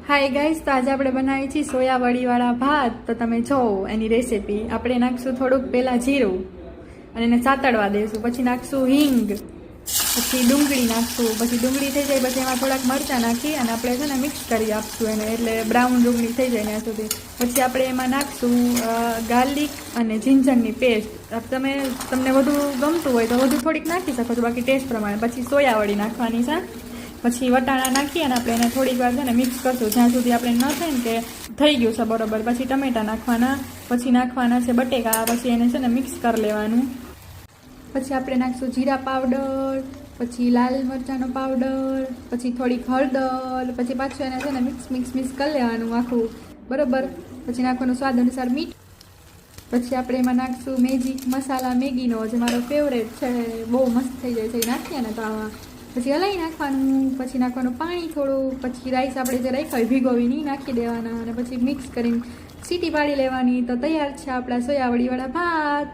Hi guys, તો આજે આપણે બનાવીએ છીએ સોયાવડીવાળા ભાત. તો તમે જોવો એની રેસીપી. આપણે નાખશું થોડુંક પહેલાં જીરું અને એને સાતળવા દઈશું. પછી નાખશું હિંગ, પછી ડુંગળી નાખશું. પછી ડુંગળી થઈ જાય પછી એમાં થોડાક મરચાં નાખી અને આપણે છે ને મિક્સ કરી આપશું એને, એટલે બ્રાઉન ડુંગળી થઈ જાય ત્યાં સુધી. પછી આપણે એમાં નાખશું ગાર્લિક અને જિંજરની પેસ્ટ. તમને વધુ ગમતું હોય તો વધુ થોડીક નાખી શકો છો, બાકી ટેસ્ટ પ્રમાણે. પછી સોયાવડી નાખવાની છે. પછી વટાણા નાખી અને આપણે એને થોડીક વાર છે ને મિક્સ કરશું, જ્યાં સુધી આપણે ન થાય ને કે થઈ ગયું છે બરોબર. પછી ટમેટા નાખવાના, પછી નાખવાના છે બટેકા. પછી એને છે ને મિક્સ કરી લેવાનું. પછી આપણે નાખશું જીરા પાવડર, પછી લાલ મરચાંનો પાવડર, પછી થોડીક હળદર. પછી પાછું એને છે ને મિક્સ કરી લેવાનું આખું બરોબર. પછી નાખવાનું સ્વાદ અનુસાર મીઠું. પછી આપણે એમાં નાખશું મેજિક મસાલા મેગીનો, જે મારો ફેવરેટ છે, બહુ મસ્ત થઈ જાય છે. એ નાખીએ ને તો આમાં પછી હલાવી નાખવાનું. પછી નાખવાનું પાણી થોડું. પછી રાઈસ આપણે જે રાખ્યા હોય ભીગોવીને નાખી દેવાના અને પછી મિક્સ કરીને સીટી પાડી લેવાની. તો તૈયાર છે આપણા સોયાવડીવાળા ભાત.